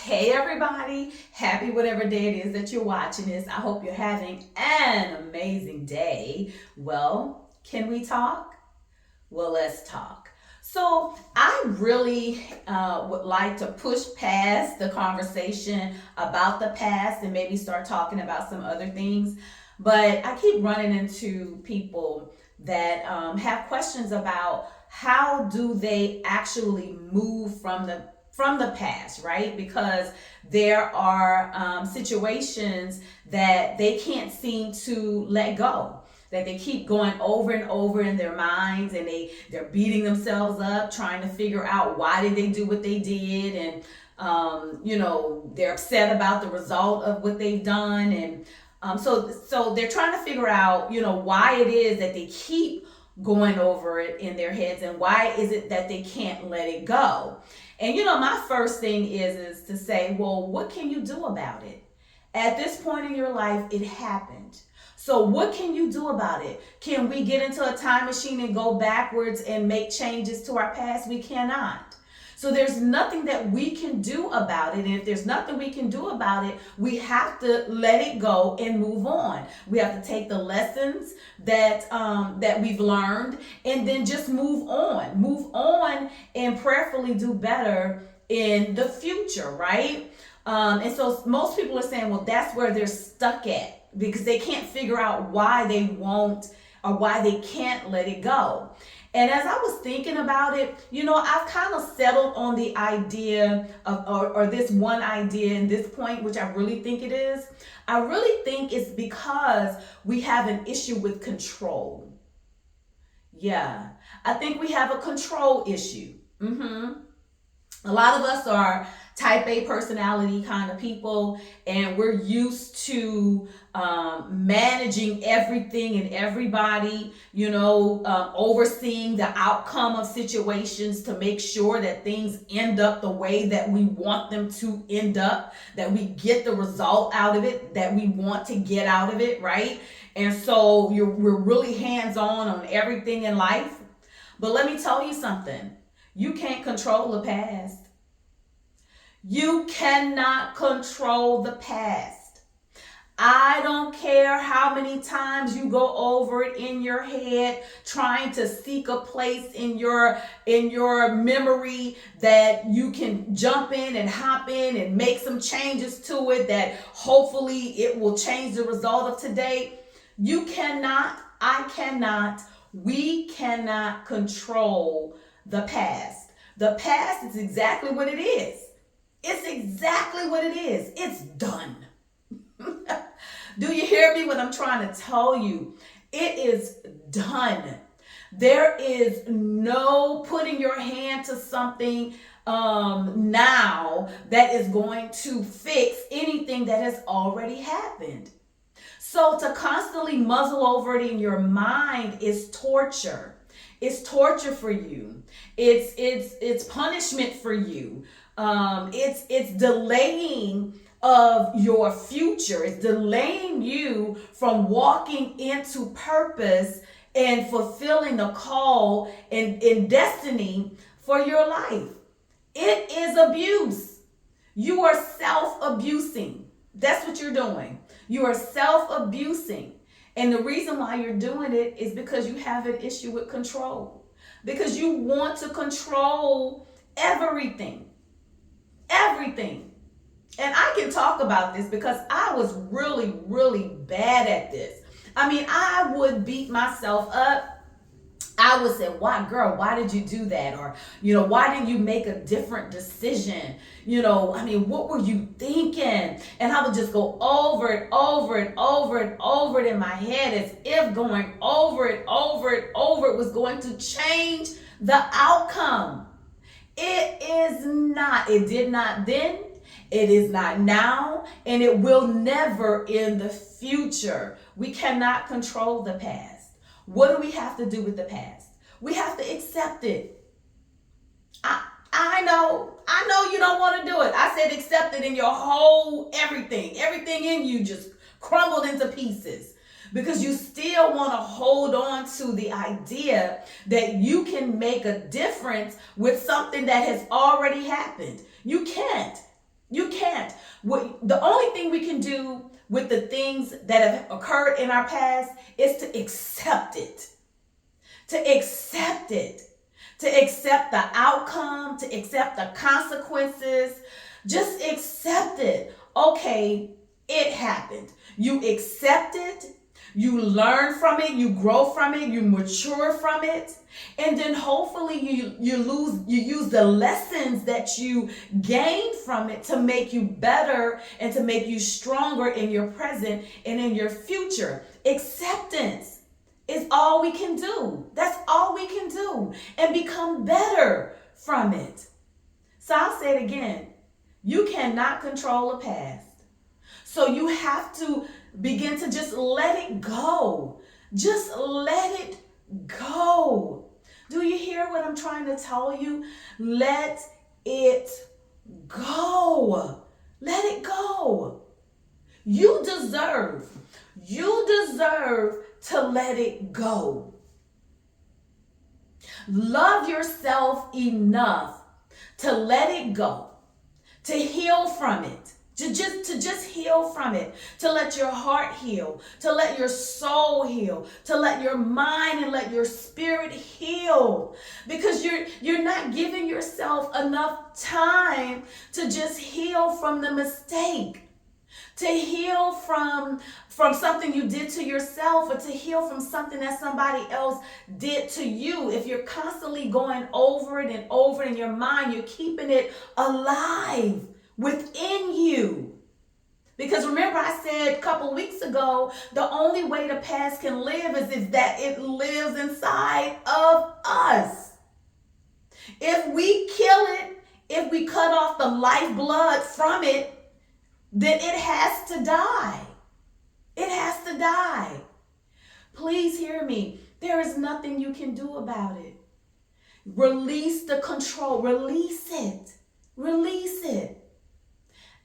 Hey everybody, happy whatever day it is that you're watching this. I hope you're having an amazing day. Well, can we talk? Well, let's talk. So, I really would like to push past the conversation about the past and maybe start talking about some other things. But I keep running into people that have questions about how do they actually move from the past, right? Because there are situations that they can't seem to let go, that they keep going over and over in their minds, and they're beating themselves up trying to figure out why did they do what they did, and they're upset about the result of what they've done, and so they're trying to figure out why it is that they keep going over it in their heads, and why is it that they can't let it go. And my first thing is to say, well, what can you do about it? At this point in your life, it happened. So what can you do about it? Can we get into a time machine and go backwards and make changes to our past? We cannot. So there's nothing that we can do about it. And if there's nothing we can do about it, we have to let it go and move on. We have to take the lessons that we've learned and then just move on. Move on and prayerfully do better in the future, right? And so most people are saying, well, that's where they're stuck at, because they can't figure out why they won't or why they can't let it go. And as I was thinking about it, I've kind of settled on the idea of, or this one idea in this point, which I really think it is. I really think it's because we have an issue with control. Yeah, I think we have a control issue. A lot of us are type A personality kind of people, and we're used to managing everything and everybody, overseeing the outcome of situations to make sure that things end up the way that we want them to end up, that we get the result out of it that we want to get out of it, right? And so we're really hands on everything in life. But let me tell you something. You can't control the past. You cannot control the past. I don't care how many times you go over it in your head, trying to seek a place in your memory that you can jump in and hop in and make some changes to it that hopefully it will change the result of today. You cannot, I cannot, we cannot control the past. The past is exactly what it is. It's exactly what it is. It's done. Do you hear me when I'm trying to tell you? It is done. There is no putting your hand to something now that is going to fix anything that has already happened. So to constantly muzzle over it in your mind is torture. It's torture for you. It's punishment for you. It's delaying of your future. It's delaying you from walking into purpose and fulfilling the call and destiny for your life. It is abuse. You are self-abusing. That's what you're doing. You are self-abusing. And the reason why you're doing it is because you have an issue with control. Because you want to control everything. Everything. And I can talk about this because I was really, really bad at this. I mean, I would beat myself up. I would say, why, girl, why did you do that? Or, why didn't you make a different decision? What were you thinking? And I would just go over it, over it, over it, over it in my head, as if going over it, over it, over it was going to change the outcome. It is not. It did not then. It is not now, and it will never in the future. We cannot control the past. What do we have to do with the past? We have to accept it. I know you don't want to do it. I said accept it, in your whole everything in you just crumbled into pieces, because you still want to hold on to the idea that you can make a difference with something that has already happened. You can't. You can't. The only thing we can do with the things that have occurred in our past is to accept it. To accept it. To accept the outcome, to accept the consequences. Just accept it. Okay, it happened. You accept it, you learn from it, you grow from it, you mature from it, and then hopefully you use the lessons that you gained from it to make you better and to make you stronger in your present and in your future. Acceptance is all we can do. That's all we can do, and become better from it. So I'll say it again. You cannot control the past. So you have to begin to just let it go. Just let it go. Do you hear what I'm trying to tell you? Let it go. Let it go. You deserve to let it go. Love yourself enough to let it go, to heal from it, to just heal from it, to let your heart heal, to let your soul heal, to let your mind and let your spirit heal, because you're not giving yourself enough time to just heal from the mistake, to heal from something you did to yourself, or to heal from something that somebody else did to you. If you're constantly going over it and over it in your mind, you're keeping it alive within you. Because remember, I said a couple weeks ago, the only way the past can live is if that it lives inside of us. If we kill it, if we cut off the lifeblood from it, then it has to die. It has to die. Please hear me. There is nothing you can do about it. Release the control. Release it. Release it.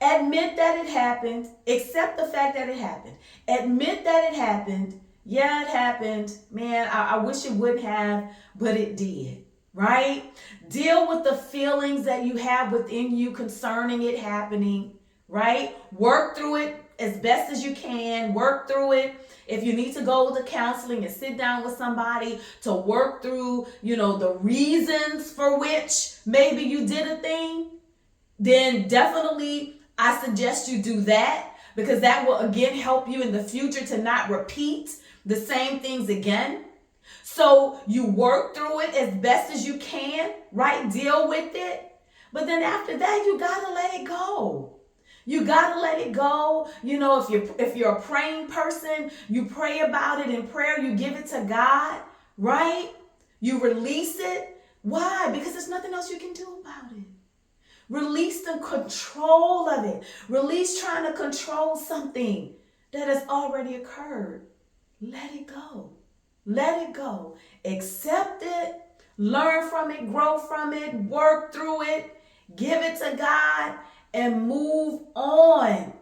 Admit that it happened. Accept the fact that it happened. Admit that it happened. Yeah, it happened. Man, I wish it wouldn't have, but it did. Right? Deal with the feelings that you have within you concerning it happening. Right? Work through it as best as you can. Work through it. If you need to go to counseling and sit down with somebody to work through, the reasons for which maybe you did a thing, then definitely I suggest you do that, because that will again help you in the future to not repeat the same things again. So you work through it as best as you can, right? Deal with it. But then after that, you gotta let it go. You gotta let it go. If you're a praying person, you pray about it in prayer, you give it to God, right? You release it. Why? Because there's nothing else you can do about it. Release the control of it. Release trying to control something that has already occurred. Let it go. Let it go. Accept it. Learn from it. Grow from it. Work through it. Give it to God and move on.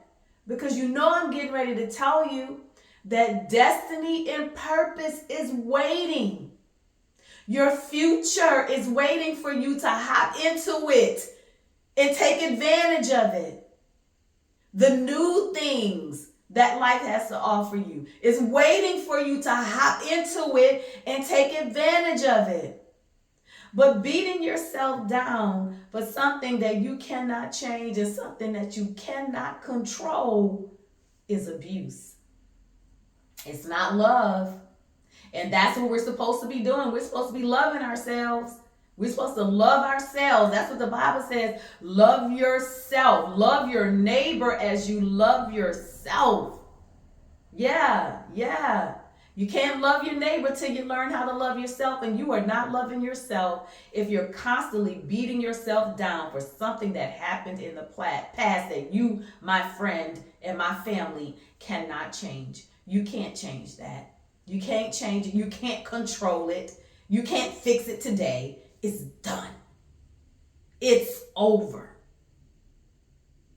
Because I'm getting ready to tell you that destiny and purpose is waiting. Your future is waiting for you to hop into it and take advantage of it. The new things that life has to offer you is waiting for you to hop into it and take advantage of it. But beating yourself down for something that you cannot change and something that you cannot control is abuse. It's not love. And that's what we're supposed to be doing. We're supposed to be loving ourselves. We're supposed to love ourselves. That's what the Bible says. Love yourself. Love your neighbor as you love yourself. Yeah. You can't love your neighbor till you learn how to love yourself, and you are not loving yourself if you're constantly beating yourself down for something that happened in the past that you, my friend, and my family cannot change. You can't change that. You can't change it. You can't control it. You can't fix it today. It's done. It's over.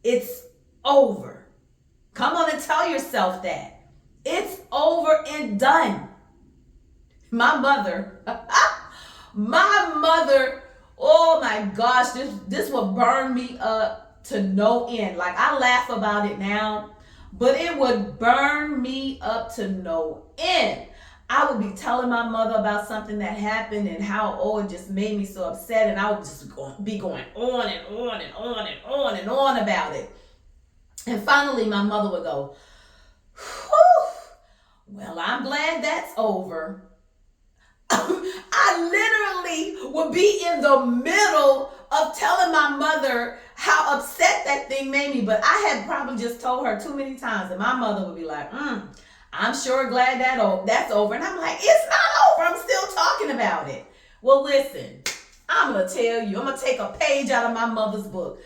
It's over. Come on and tell yourself that. It's over and done. My mother, oh my gosh, this will burn me up to no end. Like, I laugh about it now, but it would burn me up to no end. I would be telling my mother about something that happened and how, oh, it just made me so upset, and I would just be going on and on and on and on and on about it. And finally, my mother would go, whew, well, I'm glad that's over. I literally would be in the middle of telling my mother how upset that thing made me, but I had probably just told her too many times, and my mother would be like, I'm sure glad that's over. And I'm like, it's not over. I'm still talking about it. Well, listen, I'm going to tell you, I'm going to take a page out of my mother's book.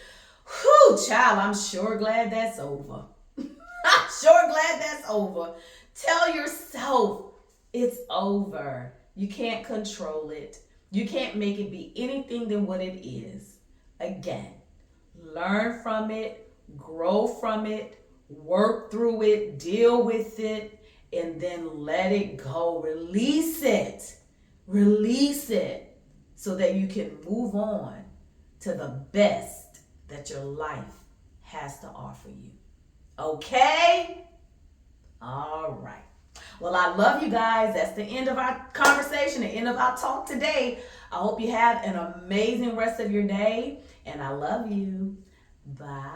Whew, child, I'm sure glad that's over. I'm sure glad that's over. Tell yourself it's over. You can't control it. You can't make it be anything than what it is. Again, learn from it, grow from it, work through it, deal with it, and then let it go. Release it. Release it so that you can move on to the best that your life has to offer you. Okay? All right. Well, I love you guys. That's the end of our conversation, the end of our talk today. I hope you have an amazing rest of your day, and I love you. Bye.